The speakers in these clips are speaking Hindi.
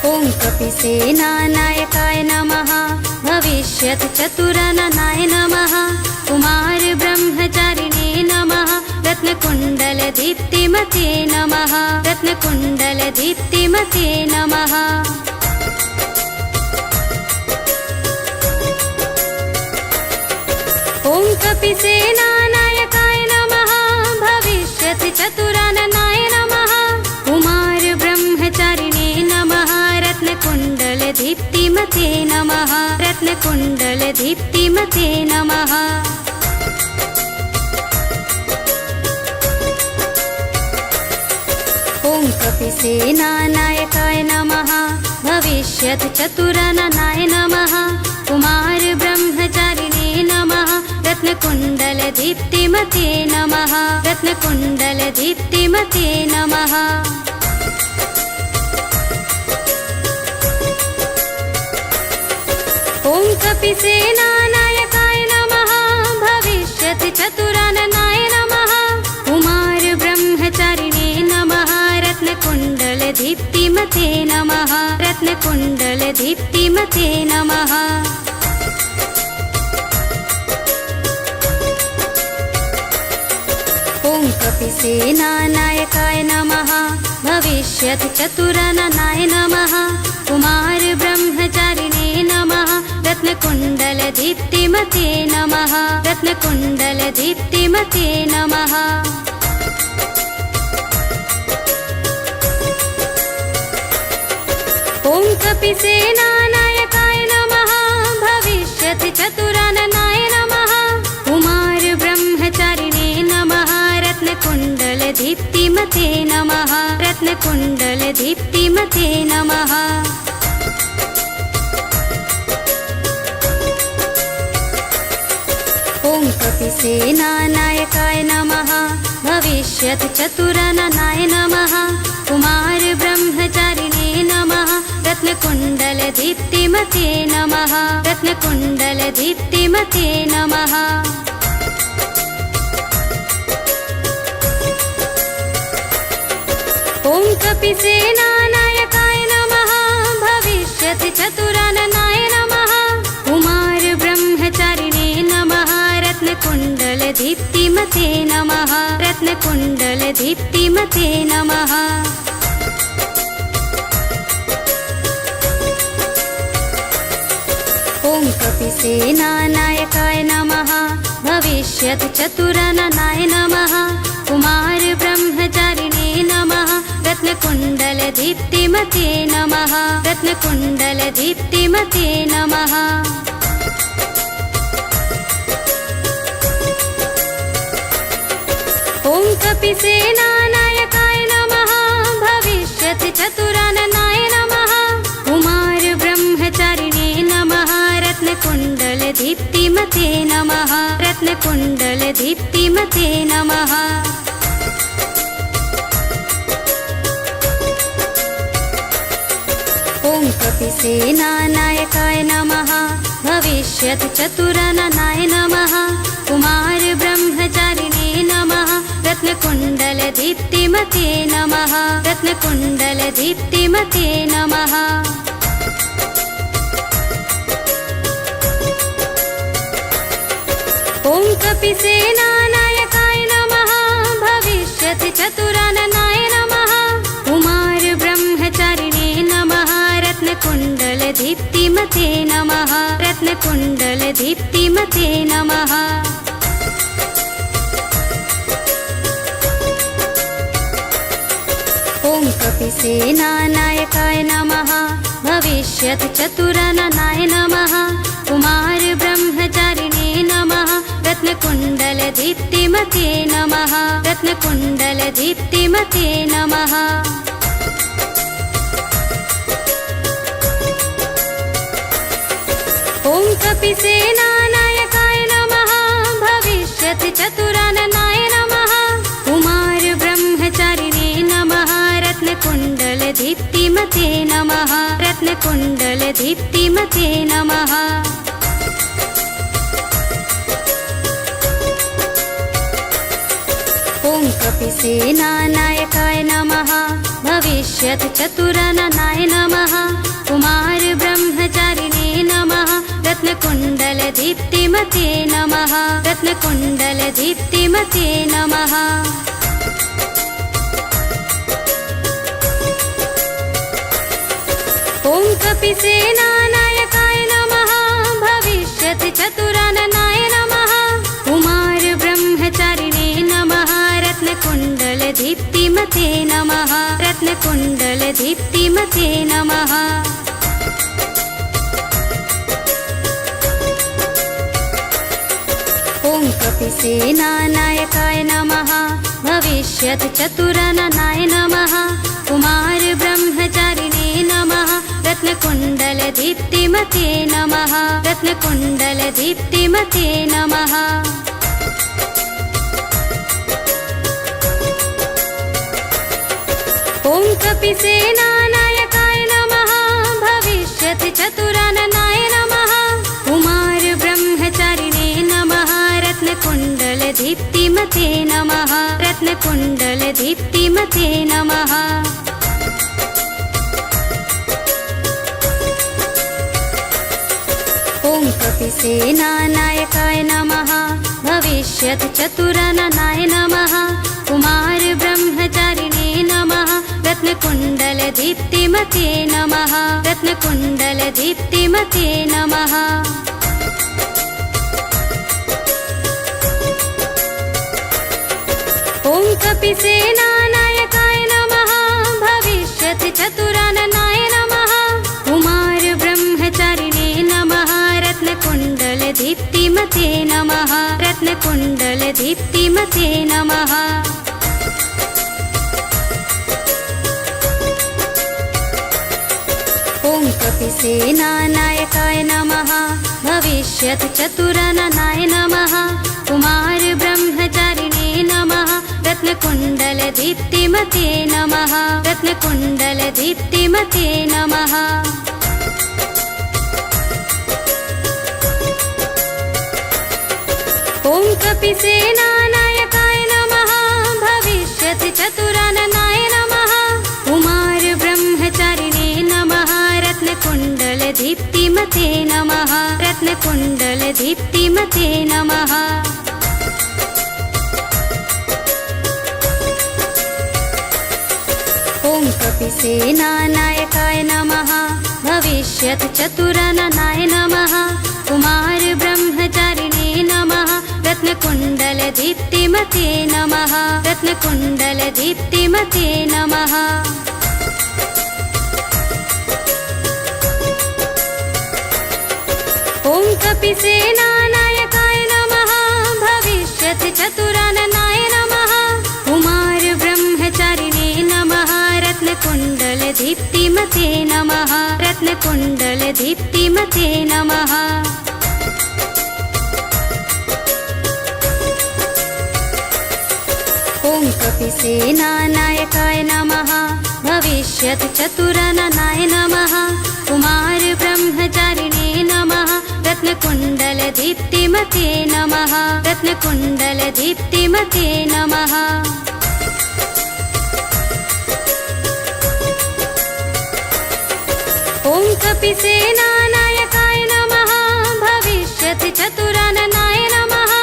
ॐ कपिसेनानायकाय नमः। भविष्यच्चतुराननाय नमः। कुमारब्रह्मचारिणे नमः। रत्नकुण्डलदीप्तिमते नमः। रत्नकुण्डलदीप्तिमते नमः। ॐ कपिसेनानायकाय नमः। भविष्यच्चतुराननाय नमः। कुमारब्रह्मचारिणे नमः। रत्नकुण्डलदीप्तिमते नमः। रत्नकुण्डलदीप्तिमते नमः। ॐ कपिसेनानायकाय नमः। भविष्यच्चतुराननाय नमः। कुमारब्रह्मचारिणे नमः। रत्नकुण्डलदीप्तिमते नमः। रत्नकुण्डलदीप्तिमते नमः। ॐ कपिसेनानायकाय नमः। भविष्यच्चतुराननाय नमः। कुमारब्रह्मचारिणे नमः। रत्नकुण्डलदीप्तिमते नमः। रत्नकुण्डलदीप्तिमते नमः। ॐ कपिसेनानायकाय नमः। भविष्यच्चतुराननाय नमः। कुमारब्रह्मचारिणे नमः। रत्नकुण्डलदीप्तिमते नमः। रत्नकुण्डलदीप्तिमते नमः। ॐ कपिसेनानायकाय नमः। भविष्यच्चतुराननाय नमः। कुमारब्रह्मचारिणे नमः। रत्नकुण्डलदीप्तिमते नमः। रत्नकुण्डलदीप्तिमते नमः। ॐ कपिसेनानायकाय नमः। भविष्यच्चतुराननाय नमः। कुमारब्रह्मचारिणे नमः। रत्नकुण्डलदीप्तिमते नमः। रत्नकुण्डलदीप्तिमते नमः। ॐ कपिसेनानायकाय नमः। भविष्यच्चतुराननाय नमः। कुमारब्रह्मचारिणे नमः। रत्नकुण्डलदीप्तिमते नमः। रत्नकुण्डलदीप्तिमते नमः। ॐ कपिसेनानायकाय नमः। भविष्यच्चतुराननाय नमः। कुमारब्रह्मचारिणे नमः। रत्नकुण्डलदीप्तिमते नमः। रत्नकुण्डलदीप्तिमते नमः। ॐ कपिसेनानायकाय नमः। भविष्यच्चतुराननाय नमः। कुमारब्रह्मचारिणे नमः। रत्नकुण्डलदीप्तिमते नमः। रत्नकुण्डलदीप्तिमते नमः। ॐ कपिसेनानायकाय नमः। भविष्यच्चतुराननाय नमः। कुमारब्रह्मचारिणे नमः। रत्नकुण्डलदीप्तिमते नमः। रत्नकुण्डलदीप्तिमते नमः। ॐ कपिसेनानायकाय नमः। भविष्यच्चतुराननाय नमः। कुमारब्रह्मचारिणे नमः। रत्नकुण्डलदीप्तिमते नमः। रत्नकुण्डलदीप्तिमते नमः। ॐ कपिसेनानायकाय नमः। भविष्यच्चतुराननाय नमः। कुमारब्रह्मचारिणे नमः। रत्नकुण्डलदीप्तिमते नमः। रत्नकुण्डलदीप्तिमते नमः। ॐ कपिसेनानायकाय नमः। भविष्यच्चतुराननाय नमः। कुमारब्रह्मचारिणे नमः। रत्नकुण्डलदीप्तिमते नमः। रत्नकुण्डलदीप्तिमते नमः। ॐ कपिसेनानायकाय नमः। भविष्यच्चतुराननाय नमः। रत्नकुण्डलदीप्तिमते नमः रत्नकुण्डलदीप्तिमते नमः ॐ कपिसेनानायकाय नमः भविष्यतिचतुराननाय नमः कुमार ब्रह्मचारिणे नमः रत्नकुण्डलदीप्तिमते नमः रत्नकुण्डलदीप्तिमते नमः ॐ कपिसेनानायकाय नमः भविष्यतिचतुराननाय नमः कुमार ब्रह्मचारिणे नमः रत्नकुण्डलदीप्तिमते नमः रत्नकुण्डलदीप्तिमते नमः ॐ कपिसेनानायकाय नमः भविष्यतिचतुराननाय नमः कुमार ब्रह्मचारिणे नमः रत्नकुण्डलदीप्तिमते नमः रत्नकुण्डलदीप्तिमते नमः ॐ कपिसेनानायकाय नमः भविष्यतिचतुराननाय नमः कुमार ब्रह्मचारिणे नमः रत्नकुण्डलदीप्तिमते नमः रत्नकुण्डलदीप्तिमते नमः ॐ कपिसेनानायकाय नमः भविष्यतिचतुराननाय नमः कुमार ब्रह्मचारिणे नमः रत्नकुण्डलदीप्तिमते नमः रत्नकुण्डलदीप्तिमते नमः ॐ कपिसेनानायकाय नमः भविष्यतिचतुराननाय नमः कुमार ब्रह्मचारिणे नमः रत्नकुण्डलदीप्तिमते नमः रत्नकुण्डलदीप्तिमते नमः ॐ कपिसेनानायकाय नमः भविष्यतिचतुराननाय नमः कुमार ब्रह्मचारिणे नमः रत्नकुण्डलदीप्तिमते नमः रत्नकुण्डलदीप्तिमते नमः ॐ कपिसेनानायकाय नमः भविष्यतिचतुराननाय नमः कुमार ब्रह्मचारिणे नमः रत्नकुण्डलदीप्तिमते नमः रत्नकुण्डलदीप्तिमते नमः ॐ कपिसेनानायकाय नमः भविष्यतिचतुराननाय नमः कुमार ब्रह्मचारिणे नमः रत्नकुण्डलदीप्तिमते नमः रत्नकुण्डलदीप्तिमते नमः ॐ कपिसेनानायकाय नमः भविष्यतिचतुराननाय नमः कुमार ब्रह्मचारिणे नमः रत्नकुण्डलदीप्तिमते नमः रत्नकुण्डलदीप्तिमते नमः ॐ कपिसेनानायकाय नमः भविष्यतिचतुराननाय नमः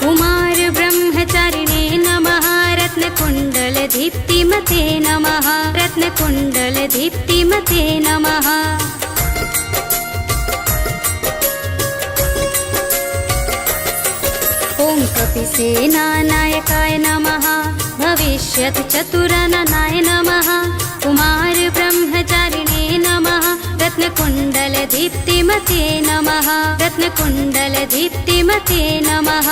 कुमार ब्रह्मचारिणे नमः रत्नकुण्डलदीप्तिमते नमः रत्नकुण्डलदीप्तिमते नमः ॐ कपिसेनानायकाय नमः भविष्यतिचतुराननाय नमः कुमार ब्रह्मचारिणे नमः रत्नकुण्डलदीप्तिमते नमः रत्नकुण्डलदीप्तिमते नमः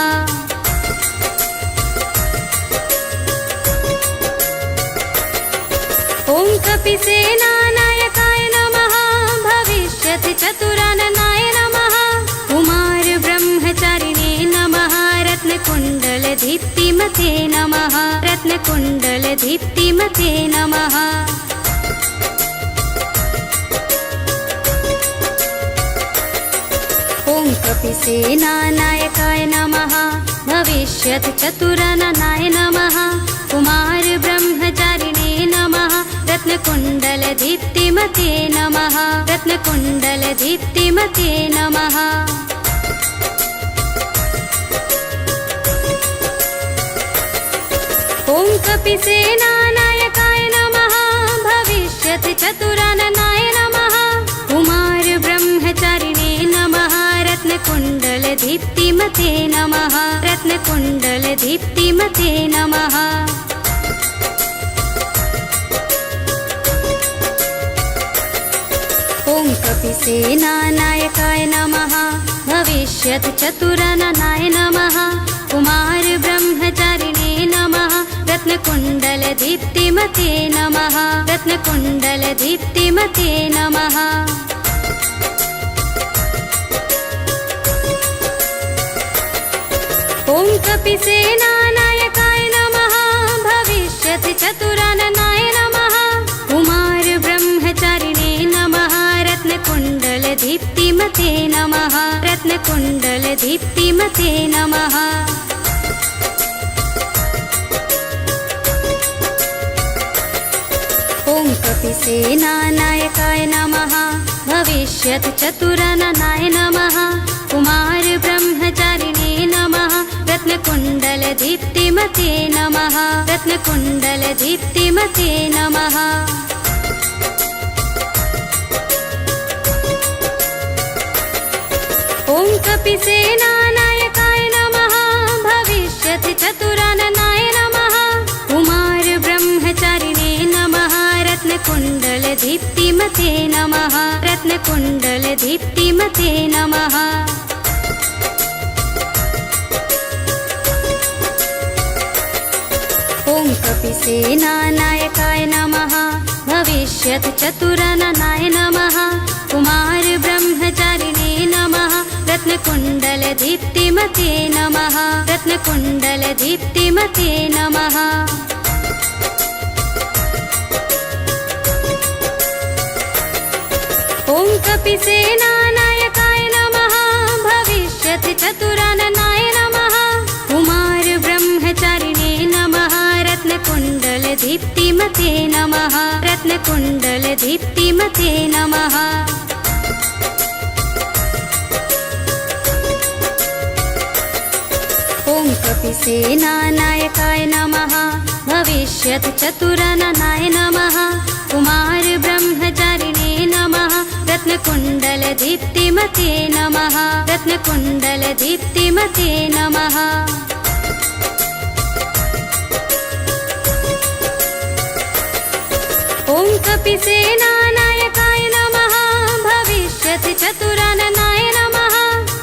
ॐ कपिसेनानायकाय नमः भविष्यतिचतुराननाय नमः कुमार ब्रह्मचारिणे नमः रत्नकुण्डलदीप्तिमते नमः रत्नकुण्डलदीप्तिमते नमः ॐ कपिसेनानायकाय नमः भविष्यतिचतुराननाय नमः कुमार ब्रह्मचारिणे नमः रत्नकुण्डलदीप्तिमते नमः रत्नकुण्डलदीप्तिमते नमः कपिसेनानायकाय नमः भविष्यति चतुराननाय नमः कुमार ब्रह्मचारिणे नमः रत्नकुण्डलदीप्तिमते नमः रत्नकुण्डलदीप्तिमते नमः ॐ कपिसेनानायकाय नमः भविष्यति चतुराननाय नमः कुमार ब्रह्मचारिणे नमः रत्नकुण्डलदीप्तिमते नमः रत्नकुण्डलदीप्तिमते नमः ॐ कपिसेनानायकाय नमः भविष्यति चतुराननाय नमः कुमार ब्रह्मचारिणे नमः रत्नकुण्डलदीप्तिमते नमः रत्नकुण्डलदीप्तिमते नमः ॐ कपिसेनानायकाय नमः भविष्यति चतुराननाय नमः कुमार ब्रह्मचारिणे नमः रत्नकुण्डलदीप्तिमते नमः रत्नकुण्डलदीप्तिमते नमः ॐ कपिसेनानायकाय नमः भविष्यति चतुराननाय नमः कुमार ब्रह्मचारिणे नमः रत्नकुण्डलदीप्तिमते नमः रत्नकुण्डलदीप्तिमते नमः ॐ कपिसेनानायकाय नमः भविष्यति चतुराननाय नमः कुमार ब्रह्मचारिणे नमः रत्नकुण्डलदीप्तिमते नमः रत्नकुण्डलदीप्तिमते नमः ॐ कपिसेनानायकाय नमः भविष्यति चतुराननाय नमः कुमार ब्रह्मचारिणे नमः रत्नकुण्डलदीप्तिमते नमः रत्नकुण्डलदीप्तिमते नमः ॐ कपिसेनानायकाय नमः भविष्यति चतुराननाय नमः कुमार ब्रह्मचारिणे नमः रत्नकुण्डलदीप्तिमते नमः रत्नकुण्डलदीप्तिमते नमः ॐ कपिसेनानायकाय नमः भविष्यति चतुराननाय नमः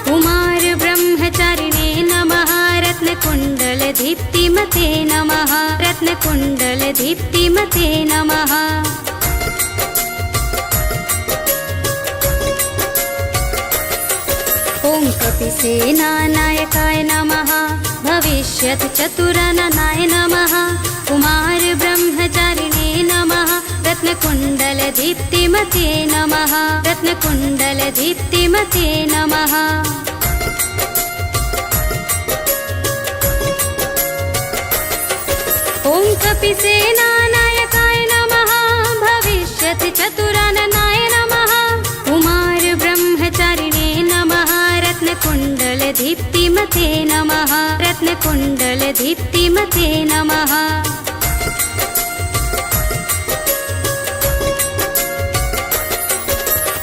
कुमार ब्रह्मचारिणे नमः रत्नकुण्डलदीप्तिमते नमः रत्नकुण्डलदीप्तिमते नमः ॐ कपिसेनानायकाय नमः भविष्यति चतुराननाय नमः कुमार ब्रह्मचारिणे नमः रत्नकुण्डलदीप्तिमते नमः रत्नकुण्डलदीप्तिमते नमः ॐ कपिसेनानायकाय नमः भविष्यति चतुराननाय नमः कुमार ब्रह्मचारिणे नमः रत्नकुण्डलदीप्तिमते नमः रत्नकुण्डलदीप्तिमते नमः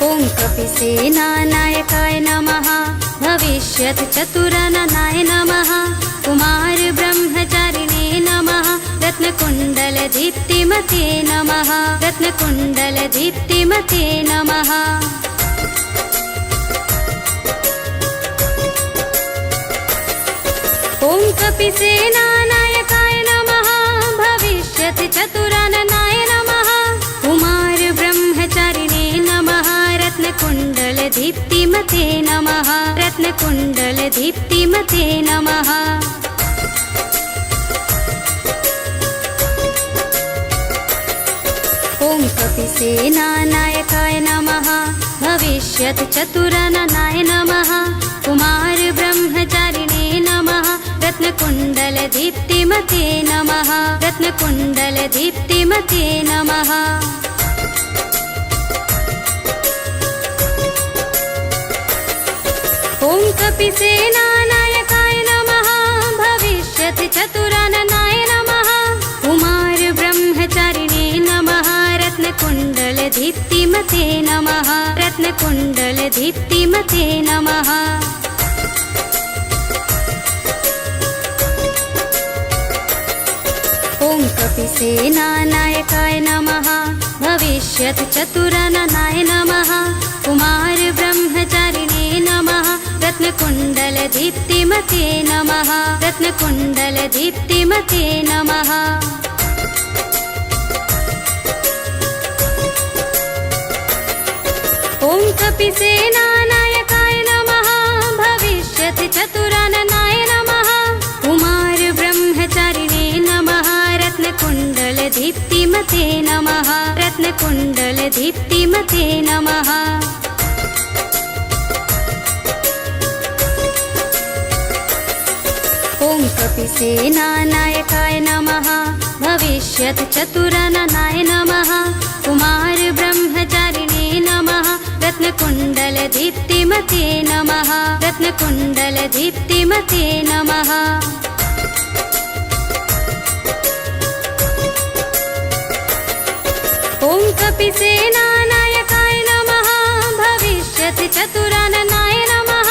ॐ कपिसेनानायकाय नमः भविष्यति चतुराननाय नमः कुमार ब्रह्मचारिणे नमः रत्नकुण्डलदीप्तिमते नमः रत्नकुण्डलदीप्तिमते नमः ॐ कपिसेनानायकाय नमः भविष्यति चतुराननाय नमः कुमार ब्रह्मचारिणे नमः रत्नकुण्डलदीप्तिमते नमः रत्नकुण्डलदीप्तिमते नमः ॐ कपिसेनानायकाय नमः भविष्यति चतुराननाय नमः कुमार ब्रह्मचारिणे नमः रत्नकुण्डलदीप्तिमते नमः रत्नकुण्डलदीप्तिमते नमः ॐ कपिसेनानायकाय नमः भविष्यति चतुराननाय नमः रत्नकुण्डलदीप्तिमते नमः रत्नकुण्डलदीप्तिमते नमः ॐ कपिसेनानायकाय नमः भविष्यत्चतुरननाय नमः कुमारब्रह्मचारिणे नमः रत्नकुण्डलदीप्तिमते नमः रत्नकुण्डलदीप्तिमते नमः ॐ कपिसेनानायकाय नमः भविष्यत्चतुरननाय नमः कुमारब्रह्मचारिणे नमः रत्नकुण्डलदीप्तिमते नमः रत्नकुण्डलदीप्तिमते नमः ॐ कपिसेनानायकाय नमः भविष्यत्चतुरननाय नमः कुमारब्रह्मचारिणे नमः रत्नकुण्डलदीप्तिमते नमः रत्नकुण्डलदीप्तिमते नमः ॐ कपिसेनानायकाय नमः भविष्यत्चतुरननाय नमः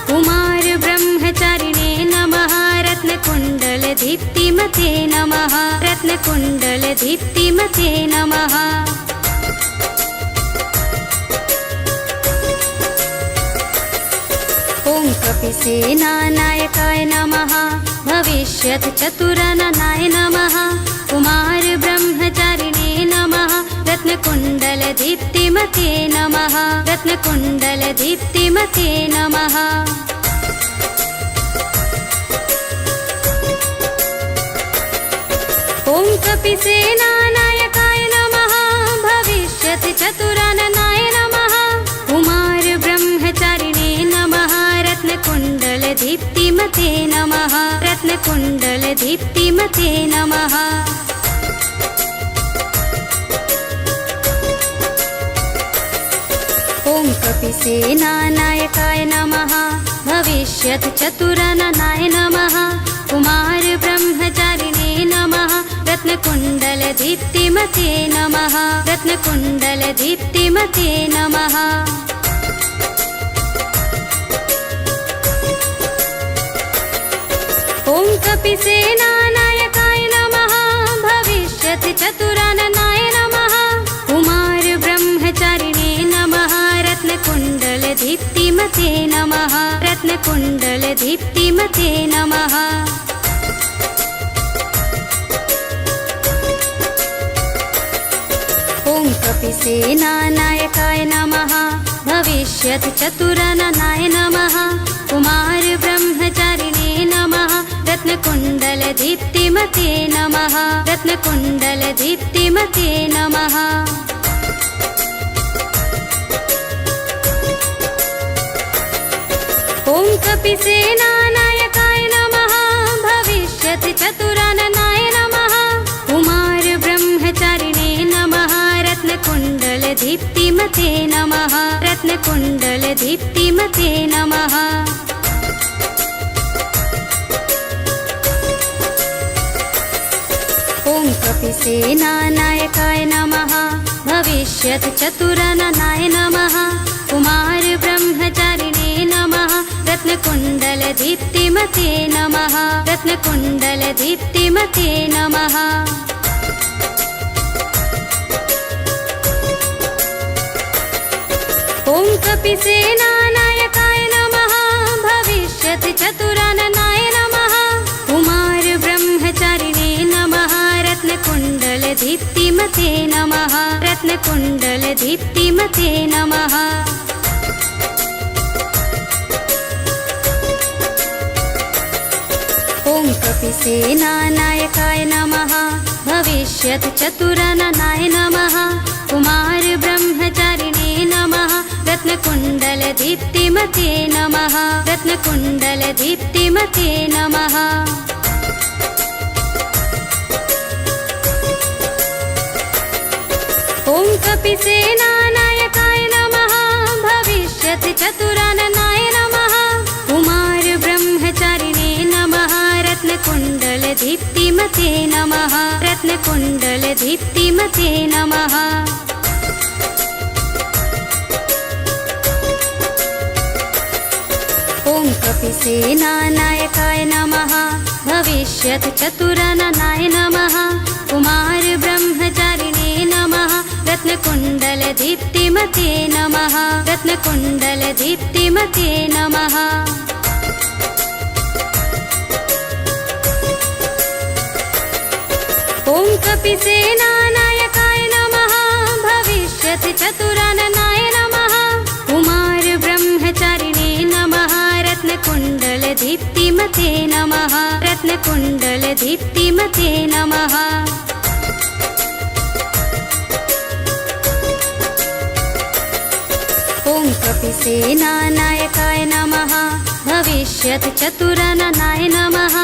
कुमारब्रह्मचारिणे नमः रत्नकुण्डलदीप्तिमते नमः रत्नकुण्डलदीप्तिमते नमः ॐ कपिसेनानायकाय नमः भविष्यत्चतुरननाय नमः कुमारब्रह्मचारिणे नमः रत्नकुण्डलदीप्तिमते नमः रत्नकुण्डलदीप्तिमते नमः ॐ कपिसेनानायकाय नमः भविष्यत्चतुरननाय नमः कुमारब्रह्मचारिणे नमः रत्नकुण्डलदीप्तिमते नमः रत्नकुण्डलदीप्तिमते नमः ॐ कपिसेनानायकाय नमः भविष्यत्चतुरननाय नमः कुमारब्रह्मचारिणे नमः रत्नकुण्डलदीप्तिमते नमः रत्नकुण्डलदीप्तिमते नमः ॐ कपिसेनानायकाय नमः भविष्यत्चतुरननाय नमः कुमारब्रह्मचारिणे नमः रत्नकुण्डलदीप्तिमते नमः रत्नकुण्डलदीप्तिमते नमः ॐ कपिसेनानायकाय नमः भविष्यत्चतुरननाय नमः कुमारब्रह्मचारिणे नमः रत्नकुण्डलदीप्तिमते नमः रत्नकुण्डलदीप्तिमते नमः ॐ कपिसेनानायकाय नमः भविष्यत्चतुरननाय नमः कुमारब्रह्मचारिणे नमः रत्नकुण्डलदीप्तिमते नमः रत्नकुण्डलदीप्तिमते नमः ॐ कपिसेनानायकाय नमः भविष्यत्चतुरननाय नमः कुमारब्रह्मचारिणे नमः रत्नकुण्डलदीप्तिमते नमः रत्नकुण्डलदीप्तिमते नमः ॐ कपिसेनानायकाय नमः भविष्यत्चतुरननाय नमः कुमारब्रह्मचारिणे नमः रत्नकुण्डलदीप्तिमते नमः रत्नकुण्डलदीप्तिमते नमः ॐ कपिसेनानायकाय नमः भविष्यत्चतुरननाय नमः कुमारब्रह्मचारिणे नमः रत्नकुण्डलदीप्तिमते नमः रत्नकुण्डलदीप्तिमते नमः ॐ कपिसेनानायकाय नमः भविष्यत्चतुरननाय नमः कुमारब्रह्मचारिणे नमः रत्नकुण्डलदीप्तिमते नमः रत्नकुण्डलदीप्तिमते नमः ॐ कपिसेनानायकाय नमः भविष्यत्चतुराननाय नमः कुमारब्रह्मचारिणे नमः रत्नकुण्डलदीप्तिमते नमः रत्नकुण्डलदीप्तिमते नमः ॐ कपिसेनानायकाय नमः भविष्यत्चतुराननाय नमः कुमारब्रह्मचारिणे नमः रत्नकुण्डलदीप्तिमते नमः रत्नकुण्डलदीप्तिमते नमः ॐ कपिसेनानायकाय नमः भविष्यत्चतुराननाय नमः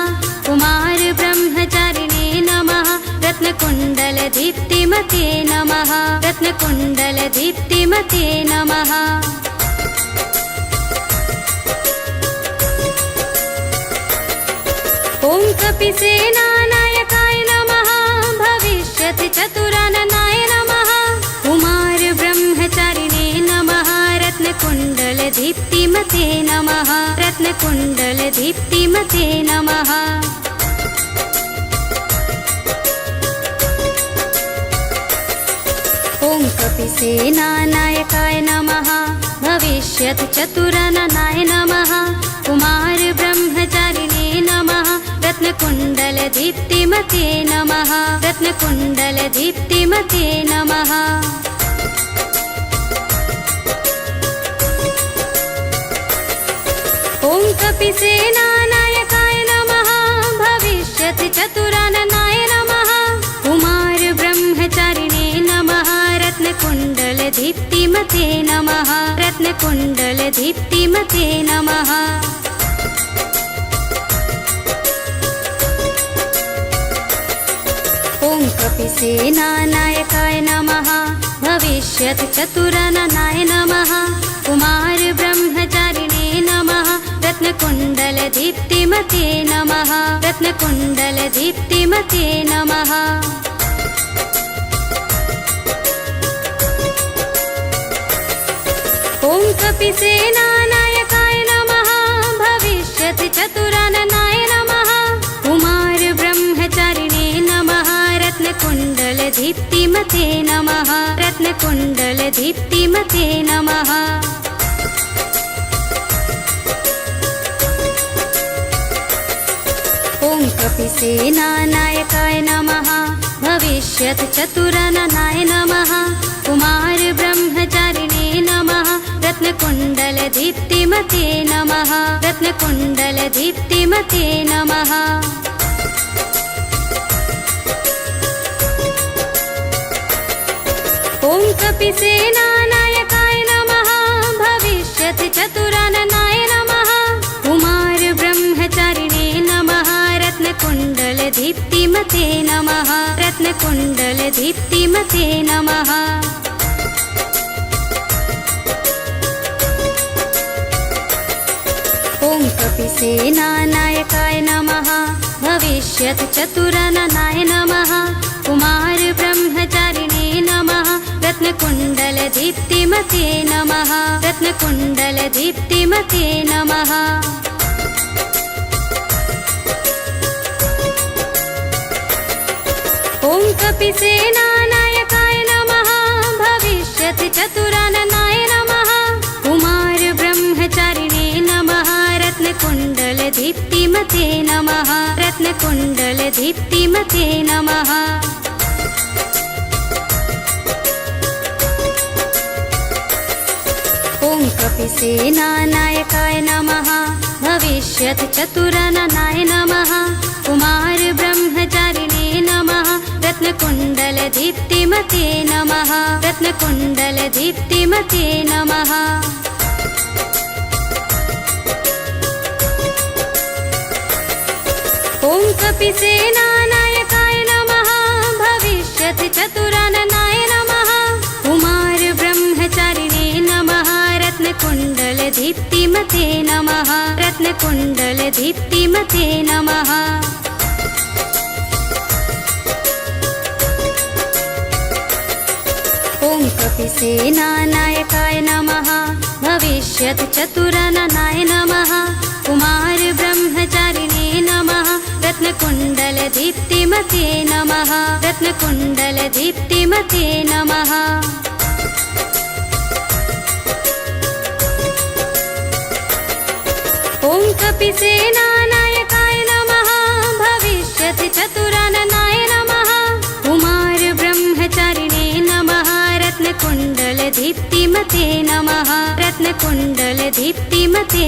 कुमारब्रह्मचारिणे नमः रत्नकुण्डलदीप्तिमते नमः रत्नकुण्डलदीप्तिमते नमः ॐ कपिसेनानायकाय नमः भविष्यत्चतुराननाय नमः कुमारब्रह्मचारिणे नमः रत्नकुण्डलदीप्तिमते नमः रत्नकुण्डलदीप्तिमते नमः ॐ कपिसेनानायकाय नमः भविष्यत्चतुराननाय नमः कुमारब्रह्मचारिणे नमः रत्नकुण्डलदीप्तिमते नमः रत्नकुण्डलदीप्तिमते नमः ॐ कपिसेनानायकाय नमः भविष्यत्चतुराननाय नमः कुमारब्रह्मचारिणे नमः रत्नकुण्डलदीप्तिमते नमः रत्नकुण्डलदीप्तिमते नमः ॐ कपिसेनानायकाय नमः भविष्यत्चतुराननाय नमः कुमारब्रह्मचारिणे नमः रत्नकुण्डलदीप्तिमते नमः रत्नकुण्डलदीप्तिमते नमः ॐ कपिसेनानायकाय नमः भविष्यत्चतुराननाय नमः कुमारब्रह्मचारिणे नमः रत्नकुण्डलदीप्तिमते नमः रत्नकुण्डलदीप्तिमते नमः ॐ कपिसेनानायकाय नमः भविष्यत्चतुराननाय नमः कुमारब्रह्मचारिणे नमः रत्नकुण्डलदीप्तिमते नमः रत्नकुण्डलदीप्तिमते नमः ॐ कपिसेनानायकाय नमः भविष्यत्चतुराननाय नमः कुमारब्रह्मचारिणे नमः रत्नकुण्डलदीप्तिमते नमः रत्नकुण्डलदीप्तिमते नमः ॐ कपिसेनानायकाय नमः भविष्यत्चतुराननाय नमः कुमारब्रह्मचारिणे नमः रत्नकुण्डलदीप्तिमते नमः रत्नकुण्डलदीप्तिमते नमः ॐ कपिसेनानायकाय नमः भविष्यत्चतुराननाय नमः कुमारब्रह्मचारिणे नमः रत्नकुण्डलदीप्तिमते नमः रत्नकुण्डलदीप्तिमते नमः ॐ कपिसेनानायकाय नमः भविष्यत्चतुराननाय नमः कुमारब्रह्मचारिणे नमः रत्नकुण्डलदीप्तिमते नमः रत्नकुण्डलदीप्तिमते नमः ॐ कपिसेनानायकाय नमः भविष्यत्चतुराननाय नमः कुमारब्रह्मचारिणे नमः रत्नकुण्डलदीप्तिमते नमः रत्नकुण्डलदीप्तिमते नमः ॐ कपिसेनानायकाय नमः भविष्यत्चतुराननाय नमः कुमार दीप्तिमते नमः रत्नकुण्डल दीप्तिमते नमः ॐ कपिसेनानायकाय नमः भविष्यति चतुराननाय नमः कुमार ब्रह्मचारिणे नमः रत्नकुण्डल दीप्तिमते नमः रत्नकुण्डल दीप्तिमते